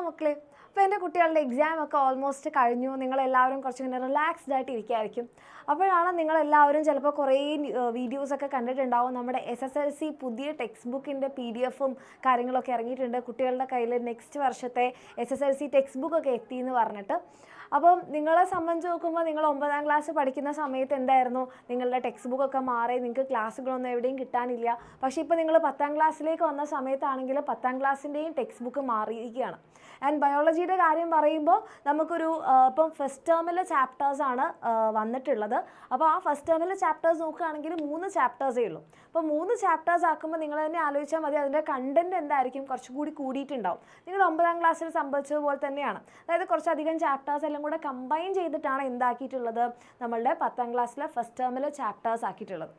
മക്കളെ, അപ്പോൾ എൻ്റെ കുട്ടികളുടെ എക്സാം ഒക്കെ ഓൾമോസ്റ്റ് കഴിഞ്ഞു. നിങ്ങളെല്ലാവരും കുറച്ചിങ്ങനെ റിലാക്സ്ഡ് ആയിട്ട് ഇരിക്കുകയായിരിക്കും. അപ്പോഴാണ് നിങ്ങളെല്ലാവരും ചിലപ്പോൾ കുറേ വീഡിയോസൊക്കെ കണ്ടിട്ടുണ്ടാവും. നമ്മുടെ SSLC പുതിയ ടെക്സ്റ്റ് ബുക്കിൻ്റെ PDF-ഉം കാര്യങ്ങളൊക്കെ ഇറങ്ങിയിട്ടുണ്ട്. കുട്ടികളുടെ കയ്യിൽ നെക്സ്റ്റ് വർഷത്തെ SSLC ടെക്സ്റ്റ് ബുക്കൊക്കെ എത്തി എന്ന് പറഞ്ഞിട്ട്. അപ്പം നിങ്ങളെ സംബന്ധിച്ച് നോക്കുമ്പോൾ നിങ്ങൾ 9ാം ക്ലാസ് പഠിക്കുന്ന സമയത്ത് എന്തായിരുന്നു, നിങ്ങളുടെ ടെക്സ്റ്റ് ബുക്കൊക്കെ മാറി, നിങ്ങൾക്ക് ക്ലാസ്സുകളൊന്നും എവിടെയും കിട്ടാനില്ല. പക്ഷേ ഇപ്പോൾ നിങ്ങൾ 10ാം ക്ലാസ്സിലേക്ക് വന്ന സമയത്താണെങ്കിൽ 10ാം ക്ലാസ്സിൻ്റെയും ടെക്സ്റ്റ് ബുക്ക് മാറിയിരിക്കുകയാണ്. ആൻഡ് ബയോളജിയുടെ കാര്യം പറയുമ്പോൾ നമുക്കൊരു ഇപ്പം ഫസ്റ്റ് ടേമിലെ ചാപ്റ്റേഴ്സാണ് വന്നിട്ടുള്ളത്. അപ്പോൾ ആ ഫസ്റ്റ് ടേമിലെ ചാപ്റ്റേഴ്സ് നോക്കുകയാണെങ്കിൽ 3 ചാപ്റ്റേഴ്സേ ഉള്ളൂ. അപ്പോൾ 3 ചാപ്റ്റേഴ്സ് ആക്കുമ്പോൾ നിങ്ങൾ തന്നെ ആലോചിച്ചാൽ മതി, അതിൻ്റെ കണ്ടൻറ്റ് എന്തായിരിക്കും, കുറച്ചുകൂടി കൂടിയിട്ടുണ്ടാവും. നിങ്ങൾ 9ാം ക്ലാസ്സിൽ സംഭവിച്ചതുപോലെ തന്നെയാണ്. അതായത് കുറച്ചധികം ചാപ്റ്റേഴ്സ് എല്ലാം കൂടെ കമ്പൈൻ ചെയ്തിട്ടാണ് എന്താക്കിയിട്ടുള്ളത്, നമ്മളുടെ 10ാം ക്ലാസ്സിലെ ഫസ്റ്റ് ടേമിലെ ചാപ്റ്റേഴ്സ് ആക്കിയിട്ടുള്ളത്.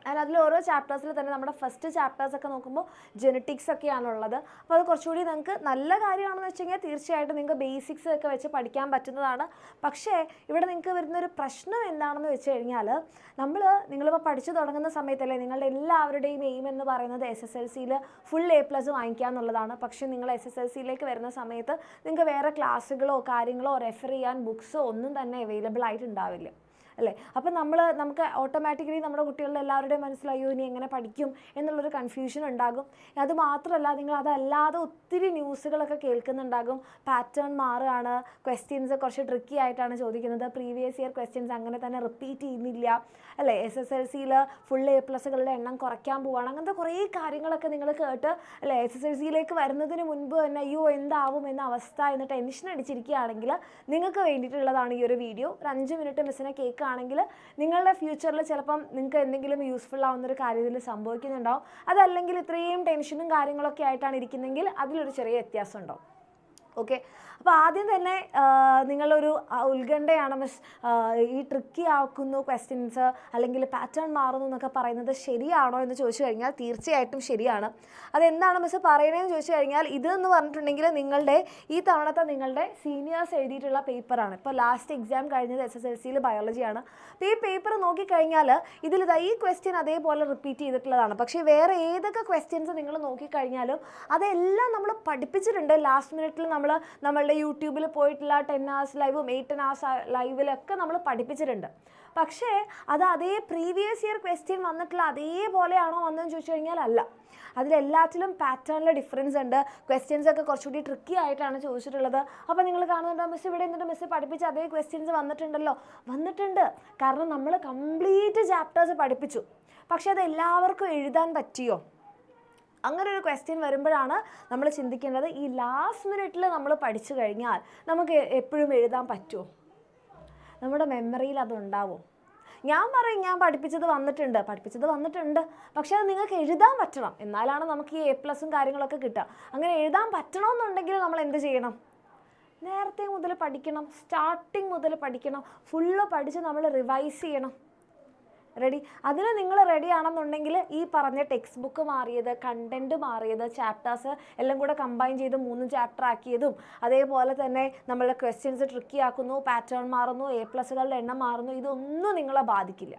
ആൻഡ് അതിൽ ഓരോ ചാപ്റ്റേഴ്സിൽ തന്നെ നമ്മുടെ ഫസ്റ്റ് ചാപ്റ്റേഴ്സൊക്കെ നോക്കുമ്പോൾ ജെനറ്റിക്സ് ഒക്കെയാണുള്ളത്. അപ്പോൾ അത് കുറച്ചുകൂടി നിങ്ങൾക്ക് നല്ല കാര്യമാണെന്ന് വെച്ച് കഴിഞ്ഞാൽ തീർച്ചയായിട്ടും നിങ്ങൾക്ക് ബേസിക്സ് ഒക്കെ വെച്ച് പഠിക്കാൻ പറ്റുന്നതാണ്. പക്ഷേ ഇവിടെ നിങ്ങൾക്ക് വരുന്നൊരു പ്രശ്നം എന്താണെന്ന് വെച്ച് കഴിഞ്ഞാൽ, നിങ്ങളിപ്പോൾ പഠിച്ചു തുടങ്ങുന്ന സമയത്തല്ലേ നിങ്ങളുടെ എല്ലാവരുടെയും എയിം എന്ന് പറയുന്നത് SSLCയിൽ ഫുൾ A+ വാങ്ങിക്കുക എന്നുള്ളതാണ്. പക്ഷേ നിങ്ങൾ SSLCയിലേക്ക് വരുന്ന സമയത്ത് നിങ്ങൾക്ക് വേറെ ക്ലാസ്സുകളോ കാര്യങ്ങളോ റെഫർ ചെയ്യാൻ ബുക്സോ ഒന്നും തന്നെ അവൈലബിൾ ആയിട്ടുണ്ടാവില്ല അല്ലേ. അപ്പം നമുക്ക് ഓട്ടോമാറ്റിക്കലി നമ്മുടെ കുട്ടികളുടെ എല്ലാവരുടെയും മനസ്സിലായോ ഇനി എങ്ങനെ പഠിക്കും എന്നുള്ളൊരു കൺഫ്യൂഷൻ ഉണ്ടാകും. അത് മാത്രമല്ല, നിങ്ങൾ അതല്ലാതെ ഒത്തിരി ന്യൂസുകളൊക്കെ കേൾക്കുന്നുണ്ടാകും. പാറ്റേൺ മാറുകയാണ്, ക്വസ്റ്റ്യൻസ് കുറച്ച് ട്രിക്കി ആയിട്ടാണ് ചോദിക്കുന്നത്, പ്രീവിയസ് ഇയർ ക്വസ്റ്റ്യൻസ് അങ്ങനെ തന്നെ റിപ്പീറ്റ് ചെയ്യുന്നില്ല അല്ലേ, SSLCയിൽ ഫുൾ A+കളുടെ എണ്ണം കുറയ്ക്കാൻ പോവുകയാണ്. അങ്ങനത്തെ കുറേ കാര്യങ്ങളൊക്കെ നിങ്ങൾ കേട്ട് അല്ലേ SSLCയിലേക്ക് വരുന്നതിന് മുൻപ് തന്നെ അയ്യോ എന്താവും എന്ന അവസ്ഥ എന്ന് ടെൻഷൻ അടിച്ചിരിക്കുകയാണെങ്കിൽ നിങ്ങൾക്ക് വേണ്ടിയിട്ടുള്ളതാണ് ഈ ഒരു വീഡിയോ. ഒരു 5 മിനിറ്റ് മിസ്സിനെ കേൾക്കുകയാണെങ്കിൽ നിങ്ങളുടെ ഫ്യൂച്ചറിൽ ചിലപ്പം നിങ്ങൾക്ക് എന്തെങ്കിലും യൂസ്ഫുൾ ആവുന്നൊരു കാര്യത്തിൽ സംഭവിക്കുന്നുണ്ടാവും. അതല്ലെങ്കിൽ ഇത്രയും ടെൻഷനും കാര്യങ്ങളൊക്കെ ആയിട്ടാണ് ഇരിക്കുന്നതെങ്കിൽ അതിലൊരു ചെറിയ വ്യത്യാസം ഉണ്ടാവും. ഓക്കെ, അപ്പോൾ ആദ്യം തന്നെ നിങ്ങളൊരു ഉത്കണ്ഠയാണ് മിസ്, ഈ ട്രിക്കി ആക്കുന്നു ക്വസ്റ്റ്യൻസ് അല്ലെങ്കിൽ പാറ്റേൺ മാറുന്നു എന്നൊക്കെ പറയുന്നത് ശരിയാണോ എന്ന് ചോദിച്ചു കഴിഞ്ഞാൽ തീർച്ചയായിട്ടും ശരിയാണ്. അതെന്താണ് മിസ് പറയണതെന്ന് ചോദിച്ചു കഴിഞ്ഞാൽ, ഇതെന്ന് പറഞ്ഞിട്ടുണ്ടെങ്കിൽ ഈ തവണത്തെ നിങ്ങളുടെ സീനിയേഴ്സ് എഴുതിയിട്ടുള്ള പേപ്പറാണ്. ഇപ്പോൾ ലാസ്റ്റ് എക്സാം കഴിഞ്ഞത് SSLCയിൽ ബയോളജിയാണ്. അപ്പോൾ ഈ പേപ്പർ നോക്കിക്കഴിഞ്ഞാൽ ഈ ക്വസ്റ്റ്യൻ അതേപോലെ റിപ്പീറ്റ് ചെയ്തിട്ടുള്ളതാണ്. പക്ഷേ വേറെ ഏതൊക്കെ ക്വസ്റ്റ്യൻസ് നിങ്ങൾ നോക്കിക്കഴിഞ്ഞാലും അതെല്ലാം നമ്മൾ പഠിപ്പിച്ചിട്ടുണ്ട്. ലാസ്റ്റ് മിനിറ്റിൽ നമ്മളുടെ യൂട്യൂബിൽ പോയിട്ടുള്ള 10 hours ലൈവും 8 hours ലൈവിലൊക്കെ നമ്മൾ പഠിപ്പിച്ചിട്ടുണ്ട്. പക്ഷേ അതേ പ്രീവിയസ് ഇയർ ക്വസ്റ്റ്യൻ വന്നിട്ടുള്ള അതേപോലെയാണോ വന്നതെന്ന് ചോദിച്ചു കഴിഞ്ഞാൽ അല്ല. അതിലെല്ലാത്തിലും പാറ്റേണിൽ ഡിഫറൻസ് ഉണ്ട്. ക്വസ്റ്റ്യൻസ് ഒക്കെ കുറച്ചുകൂടി ട്രിക്കി ആയിട്ടാണ് ചോദിച്ചിട്ടുള്ളത്. അപ്പോൾ നിങ്ങൾ കാണുന്നുണ്ടോ മിസ് ഇവിടെ എന്നിട്ട് മിസ് പഠിപ്പിച്ച അതേ ക്വസ്റ്റ്യൻസ് വന്നിട്ടുണ്ടല്ലോ? വന്നിട്ടുണ്ട്. കാരണം നമ്മൾ കംപ്ലീറ്റ് ചാപ്റ്റേഴ്സ് പഠിപ്പിച്ചു. പക്ഷേ അത് എല്ലാവർക്കും എഴുതാൻ പറ്റിയോ? അങ്ങനെ ഒരു ക്വസ്റ്റ്യൻ വരുമ്പോഴാണ് നമ്മൾ ചിന്തിക്കേണ്ടത്, ഈ ലാസ്റ്റ് മിനിറ്റിൽ നമ്മൾ പഠിച്ചു കഴിഞ്ഞാൽ നമുക്ക് എപ്പോഴും എഴുതാൻ പറ്റുമോ? നമ്മുടെ മെമ്മറിയിൽ അതുണ്ടാവുമോ? ഞാൻ ഞാൻ പഠിപ്പിച്ചത് വന്നിട്ടുണ്ട്, പക്ഷേ അത് നിങ്ങൾക്ക് എഴുതാൻ പറ്റണം. എന്നാലാണ് നമുക്ക് ഈ A+ കാര്യങ്ങളൊക്കെ കിട്ടുക. അങ്ങനെ എഴുതാൻ പറ്റണമെന്നുണ്ടെങ്കിൽ നമ്മൾ എന്ത് ചെയ്യണം? നേരത്തെ മുതൽ പഠിക്കണം, സ്റ്റാർട്ടിങ് മുതൽ പഠിക്കണം, ഫുള്ള് പഠിച്ച് നമ്മൾ റിവൈസ് ചെയ്യണം. റെഡി? അതിന് നിങ്ങൾ റെഡി ആണെന്നുണ്ടെങ്കിൽ ഈ പറഞ്ഞ ടെക്സ്റ്റ് ബുക്ക് മാറിയത്, കണ്ടൻറ്റ് മാറിയത്, ചാപ്റ്റേഴ്സ് എല്ലാം കൂടെ കമ്പൈൻ ചെയ്ത് 3 ചാപ്റ്റർ ആക്കിയതും, അതേപോലെ തന്നെ നമ്മളുടെ ക്വസ്റ്റ്യൻസ് ട്രിക്കി ആക്കുന്നു, പാറ്റേൺ മാറുന്നു, A+കളുടെ എണ്ണം മാറുന്നു, ഇതൊന്നും നിങ്ങളെ ബാധിക്കില്ല.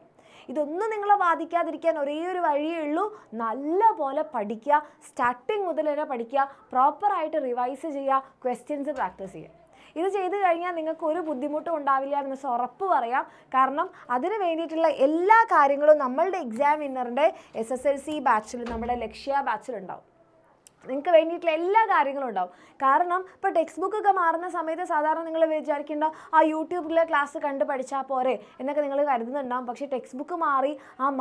ഇതൊന്നും നിങ്ങളെ ബാധിക്കാതിരിക്കാൻ ഒരേ ഒരു വഴിയേ ഉള്ളൂ, നല്ല പോലെ പഠിക്കുക, സ്റ്റാർട്ടിങ് മുതൽ തന്നെ പഠിക്കുക, പ്രോപ്പറായിട്ട് റിവൈസ് ചെയ്യുക, ക്വസ്റ്റ്യൻസ് പ്രാക്ടീസ് ചെയ്യുക. ഇത് ചെയ്തു കഴിഞ്ഞാൽ നിങ്ങൾക്ക് ഒരു ബുദ്ധിമുട്ടും ഉണ്ടാവില്ല എന്ന് മിസ് ഉറപ്പ് പറയാം. കാരണം അതിന് വേണ്ടിയിട്ടുള്ള എല്ലാ കാര്യങ്ങളും നമ്മളുടെ എക്സാം വിന്നറിൻ്റെ SSLC ബാച്ചിൽ, നമ്മുടെ ലക്ഷ്യ ബാച്ചിലുണ്ടാവും. നിങ്ങൾക്ക് വേണ്ടിയിട്ടുള്ള എല്ലാ കാര്യങ്ങളും ഉണ്ടാവും. കാരണം ഇപ്പോൾ ടെക്സ്റ്റ് ബുക്കൊക്കെ മാറുന്ന സമയത്ത് സാധാരണ നിങ്ങൾ വിചാരിക്കേണ്ട യൂട്യൂബിലെ ക്ലാസ് കണ്ട് പഠിച്ചാൽ പോരെ എന്നൊക്കെ നിങ്ങൾ കരുതുന്നുണ്ടാവും. പക്ഷേ ടെക്സ്റ്റ് ബുക്ക് മാറി,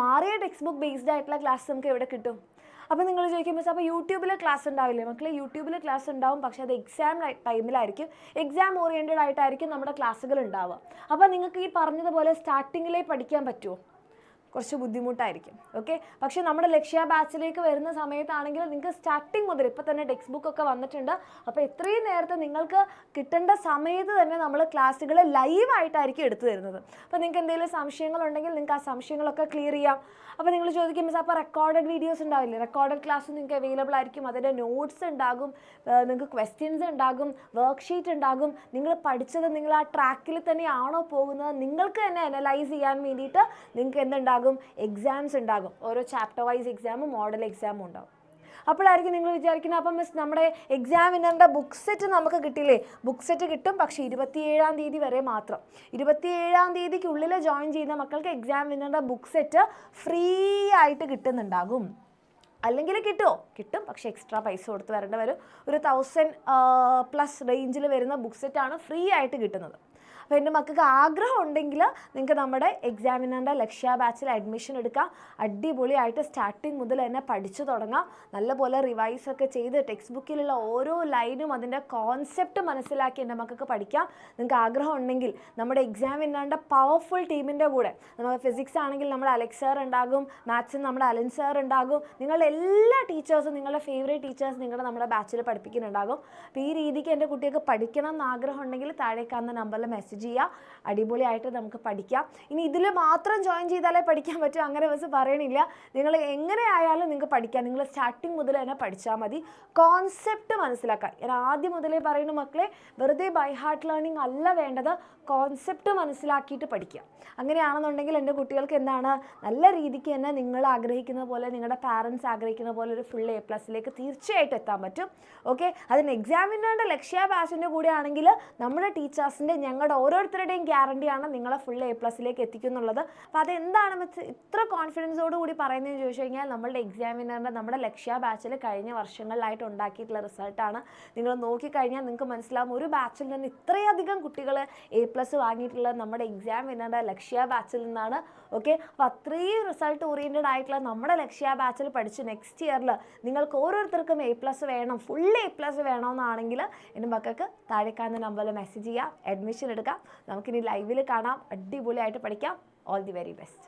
മാറിയ ടെക്സ്റ്റ് ബുക്ക് ബേസ്ഡ് ആയിട്ടുള്ള ക്ലാസ് നമുക്ക് എവിടെ കിട്ടും? അപ്പോൾ നിങ്ങൾ ചോദിക്കും മിസ് അപ്പോൾ യൂട്യൂബിൽ ക്ലാസ് ഉണ്ടാവില്ലേ? മക്കളെ, യൂട്യൂബിൽ ക്ലാസ് ഉണ്ടാവും, പക്ഷേ അത് എക്സാം ടൈമിലായിരിക്കും, എക്സാം ഓറിയൻറ്റഡ് ആയിട്ടായിരിക്കും നമ്മുടെ ക്ലാസ്സുകൾ ഉണ്ടാവുക. അപ്പോൾ നിങ്ങൾക്ക് ഈ പറഞ്ഞതുപോലെ സ്റ്റാർട്ടിങ്ങിലേ പഠിക്കാൻ പറ്റുമോ? കുറച്ച് ബുദ്ധിമുട്ടായിരിക്കും. ഓക്കെ, പക്ഷേ നമ്മുടെ ലക്ഷ്യ ബാച്ചിലേക്ക് വരുന്ന സമയത്താണെങ്കിൽ നിങ്ങൾക്ക് സ്റ്റാർട്ടിങ് മുതൽ ഇപ്പോൾ തന്നെ ടെക്സ്റ്റ് ബുക്കൊക്കെ വന്നിട്ടുണ്ട്. അപ്പോൾ എത്രയും നേരത്തെ നിങ്ങൾക്ക് കിട്ടേണ്ട സമയത്ത് തന്നെ നമ്മൾ ക്ലാസ്സുകൾ ലൈവായിട്ടായിരിക്കും എടുത്തു തരുന്നത്. അപ്പോൾ നിങ്ങൾക്ക് എന്തെങ്കിലും സംശയങ്ങളുണ്ടെങ്കിൽ നിങ്ങൾക്ക് ആ സംശയങ്ങളൊക്കെ ക്ലിയർ ചെയ്യാം. അപ്പോൾ നിങ്ങൾ ചോദിക്കും മിസ് അപ്പോൾ റെക്കോർഡഡ് വീഡിയോസ് ഉണ്ടാവില്ലേ? റെക്കോർഡഡ് ക്ലാസ് നിങ്ങൾക്ക് അവൈലബിൾ ആയിരിക്കും. അതിൻ്റെ നോട്ട്സ് ഉണ്ടാകും, നിങ്ങൾക്ക് ക്വസ്റ്റ്യൻസ് ഉണ്ടാകും, വർക്ക്ഷീറ്റ് ഉണ്ടാകും. നിങ്ങൾ പഠിച്ചത് നിങ്ങൾ ആ ട്രാക്കിൽ തന്നെയാണോ പോകുന്നത് നിങ്ങൾക്ക് തന്നെ അനലൈസ് ചെയ്യാൻ വേണ്ടിയിട്ട് നിങ്ങൾക്ക് എന്തുണ്ടാകും? എക്സാംസ് ഉണ്ടാകും. ഓരോ ചാപ്റ്റർ വൈസ് എക്സാമും മോഡൽ എക്സാമും ഉണ്ടാകും. അപ്പോഴായിരിക്കും നിങ്ങൾ വിചാരിക്കുന്നത് അപ്പം മിസ് നമ്മുടെ എക്സാം വിന്നറിൻ്റെ ബുക്ക് സെറ്റ് നമുക്ക് കിട്ടില്ലേ? ബുക്ക് സെറ്റ് കിട്ടും, പക്ഷേ 27-ാം തീയതി വരെ മാത്രം. 27-ാം തീയതിക്കുള്ളിൽ ജോയിൻ ചെയ്യുന്ന മക്കൾക്ക് എക്സാം വിന്നറിൻ്റെ ബുക്ക് സെറ്റ് ഫ്രീ ആയിട്ട് കിട്ടുന്നുണ്ടാകും. അല്ലെങ്കിൽ കിട്ടും, പക്ഷേ എക്സ്ട്രാ പൈസ കൊടുത്ത് വരേണ്ടി വരും. ഒരു 1000+ റേഞ്ചിൽ വരുന്ന ബുക്ക് സെറ്റാണ് ഫ്രീ ആയിട്ട് കിട്ടുന്നത്. അപ്പോൾ എൻ്റെ മക്കൾക്ക് ആഗ്രഹം ഉണ്ടെങ്കിൽ നിങ്ങൾക്ക് നമ്മുടെ എക്സാമിനറിൻ്റെ ലക്ഷ്യ ബാച്ചിൽ അഡ്മിഷൻ എടുക്കാം. അടിപൊളിയായിട്ട് സ്റ്റാർട്ടിങ് മുതൽ തന്നെ പഠിച്ചു തുടങ്ങാം. നല്ലപോലെ റിവൈസൊക്കെ ചെയ്ത് ടെക്സ്റ്റ് ബുക്കിലുള്ള ഓരോ ലൈനും അതിൻ്റെ കോൺസെപ്റ്റ് മനസ്സിലാക്കി എൻ്റെ മക്കൾക്ക് പഠിക്കാം. നിങ്ങൾക്ക് ആഗ്രഹം ഉണ്ടെങ്കിൽ നമ്മുടെ എക്സാമിനറിൻ്റെ പവർഫുൾ ടീമിൻ്റെ കൂടെ, നമുക്ക് ഫിസിക്സ് ആണെങ്കിൽ നമ്മുടെ അലക്സ് സാർ ഉണ്ടാകും, മാത്സിന് നമ്മുടെ അലൻ സാർ ഉണ്ടാകും, നിങ്ങളുടെ എല്ലാ ടീച്ചേഴ്സും, നിങ്ങളുടെ ഫേവറേറ്റ് ടീച്ചേഴ്സ് നമ്മുടെ ബാച്ചിൽ പഠിപ്പിക്കുന്നുണ്ടാകും. അപ്പോൾ ഈ രീതിക്ക് എൻ്റെ കുട്ടികൾക്ക് പഠിക്കണം എന്ന് ആഗ്രഹം ഉണ്ടെങ്കിൽ താഴെ കാണുന്ന നമ്പറിൽ മെസ്സേജ് ചെയ്യുക. അടിപൊളിയായിട്ട് നമുക്ക് പഠിക്കാം. ഇനി ഇതിൽ മാത്രം ജോയിൻ ചെയ്താലേ പഠിക്കാൻ പറ്റും അങ്ങനെ ബസ് പറയണില്ല. നിങ്ങൾ എങ്ങനെ ആയാലും നിങ്ങൾക്ക് പഠിക്കാം. നിങ്ങൾ സ്റ്റാർട്ടിങ് മുതൽ തന്നെ പഠിച്ചാൽ മതി. കോൺസെപ്റ്റ് മനസ്സിലാക്കാൻ ഞാൻ ആദ്യം മുതലേ പറയുന്ന മക്കളെ, വെറുതെ ബൈ ഹാർട്ട് ലേണിംഗ് അല്ല വേണ്ടത്, കോൺസെപ്റ്റ് മനസ്സിലാക്കിയിട്ട് പഠിക്കുക. അങ്ങനെയാണെന്നുണ്ടെങ്കിൽ എൻ്റെ കുട്ടികൾക്ക് എന്താണ്, നല്ല രീതിക്ക് തന്നെ നിങ്ങൾ ആഗ്രഹിക്കുന്ന പോലെ, നിങ്ങളുടെ പാരൻസ് ആഗ്രഹിക്കുന്ന പോലെ ഒരു ഫുൾ A+ലേക്ക് തീർച്ചയായിട്ടും എത്താൻ പറ്റും. ഓക്കെ, അതിന് എക്സാമിനറിൻ്റെ ലക്ഷ്യ ബാച്ചിൻ്റെ കൂടെ ആണെങ്കിൽ നമ്മുടെ ടീച്ചേഴ്സിൻ്റെ, ഞങ്ങളുടെ ഓരോരുത്തരുടെയും ഗ്യാരണ്ടിയാണ് നിങ്ങളെ ഫുൾ A+ലേക്ക് എത്തിക്കുന്നുള്ളത്. അപ്പോൾ അതെന്താണ് ഇത്ര കോൺഫിഡൻസോട് കൂടി പറയുന്നതെന്ന് ചോദിച്ചു കഴിഞ്ഞാൽ, നമ്മളുടെ എക്സാമിനറിൻ്റെ, നമ്മുടെ ലക്ഷ്യ ബാച്ചിൽ കഴിഞ്ഞ വർഷങ്ങളിലായിട്ട് ഉണ്ടാക്കിയിട്ടുള്ള റിസൾട്ടാണ്. നിങ്ങൾ നോക്കിക്കഴിഞ്ഞാൽ നിങ്ങൾക്ക് മനസ്സിലാവും, ഒരു ബാച്ചിൽ നിന്ന് ഇത്രയധികം കുട്ടികൾ A+ വാങ്ങിയിട്ടുള്ളത് നമ്മുടെ എക്സാം വിന്നറിൻ്റെ ലക്ഷ്യ ബാച്ചിൽ നിന്നാണ്. ഓക്കെ, അപ്പോൾ അത്രയും റിസൾട്ട് ഓറിയൻറ്റഡ് ആയിട്ടുള്ള നമ്മുടെ ലക്ഷ്യ ബാച്ചിൽ പഠിച്ച് നെക്സ്റ്റ് ഇയറിൽ നിങ്ങൾക്ക് ഓരോരുത്തർക്കും A+ വേണം, ഫുൾ A+ വേണമെന്നാണെങ്കിൽ എൻ്റെ മക്കൾക്ക് താഴെ കാണുന്ന നമ്പറിൽ മെസ്സേജ് ചെയ്യുക, അഡ്മിഷൻ എടുക്കാം. നമുക്കിനി ലൈവിൽ കാണാം, അടിപൊളിയായിട്ട് പഠിക്കാം. All the very best.